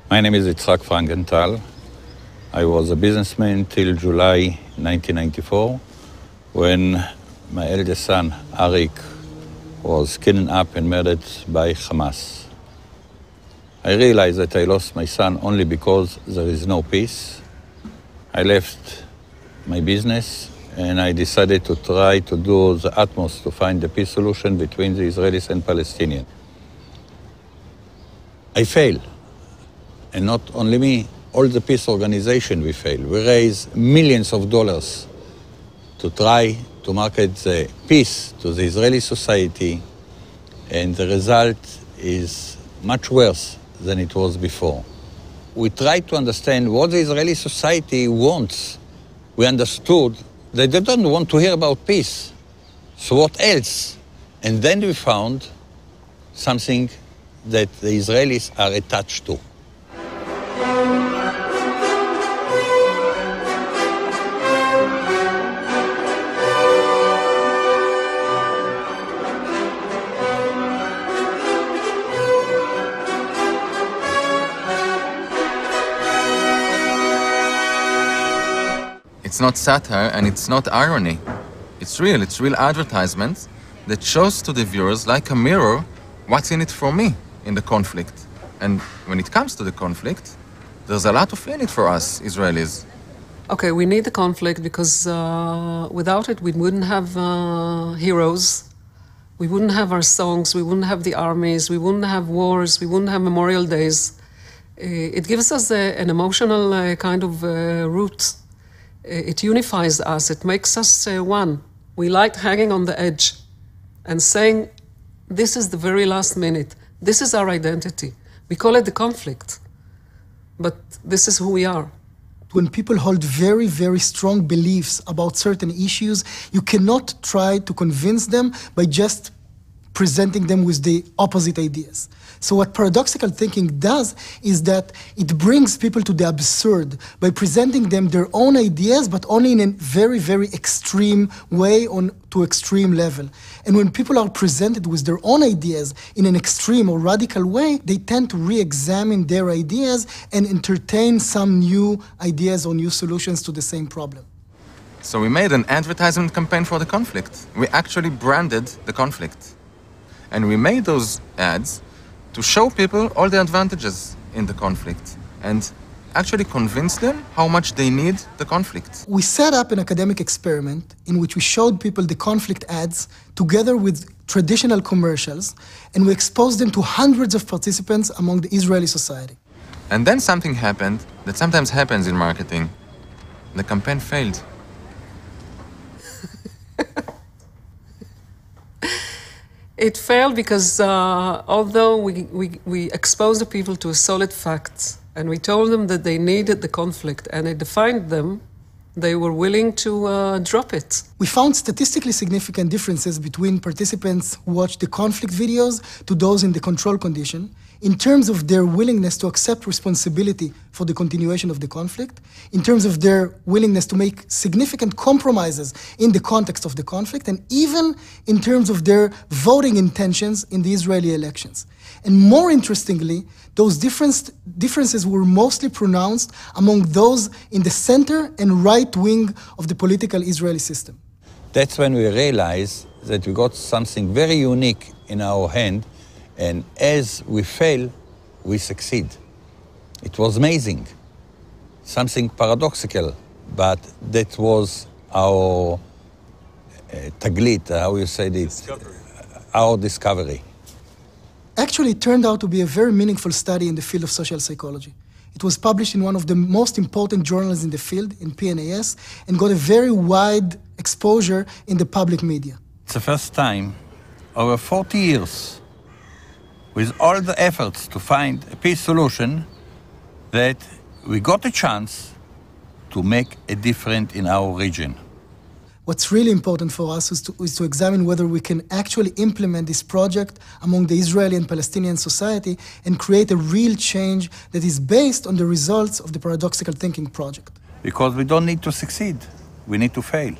My name is Frankenthal. I was a businessman till July 1994, when my eldest son, Arik, was kidnapped and murdered by Hamas. I realized that I lost my son only because there is no peace. I left my business and I decided to try to do the utmost to find a peace solution between the Israelis and Palestinians. I failed. And not only me, all the peace organization we failed. We raised millions of dollars to try to market the peace to the Israeli society, and the result is much worse than it was before. We tried to understand what the Israeli society wants. We understood that they don't want to hear about peace. So what else? And then we found something that the Israelis are attached to. It's not satire and it's not irony. It's real advertisement that shows to the viewers, like a mirror, what's in it for me in the conflict. And when it comes to the conflict, there's a lot of in it for us Israelis. Okay, we need the conflict because without it we wouldn't have heroes, we wouldn't have our songs, we wouldn't have the armies, we wouldn't have wars, we wouldn't have memorial days. It gives us an emotional kind of root. It unifies us, it makes us one. We like hanging on the edge and saying, this is the very last minute, this is our identity. We call it the conflict, but this is who we are. When people hold very, very strong beliefs about certain issues, you cannot try to convince them by just presenting them with the opposite ideas. So what paradoxical thinking does is that it brings people to the absurd by presenting them their own ideas, but only in a very, very extreme way, to extreme level. And when people are presented with their own ideas in an extreme or radical way, they tend to re-examine their ideas and entertain some new ideas or new solutions to the same problem. So we made an advertisement campaign for the conflict. We actually branded the conflict. And we made those ads to show people all the advantages in the conflict and actually convince them how much they need the conflict. We set up an academic experiment in which we showed people the conflict ads together with traditional commercials, and we exposed them to hundreds of participants among the Israeli society. And then something happened that sometimes happens in marketing. The campaign failed. It failed because although we exposed the people to solid facts and we told them that they needed the conflict and it defined them, they were willing to drop it. We found statistically significant differences between participants who watched the conflict videos to those in the control condition in terms of their willingness to accept responsibility for the continuation of the conflict, in terms of their willingness to make significant compromises in the context of the conflict, and even in terms of their voting intentions in the Israeli elections. And more interestingly, those differences were mostly pronounced among those in the center and right wing of the political Israeli system. That's when we realized that we got something very unique in our hand, and as we fail, we succeed. It was amazing, something paradoxical, but that was our taglit, how you said it, our discovery. Actually, it turned out to be a very meaningful study in the field of social psychology. It was published in one of the most important journals in the field, in PNAS, and got a very wide exposure in the public media. It's the first time, over 40 years, with all the efforts to find a peace solution, that we got a chance to make a difference in our region. What's really important for us is to examine whether we can actually implement this project among the Israeli and Palestinian society and create a real change that is based on the results of the paradoxical thinking project. Because we don't need to succeed, we need to fail.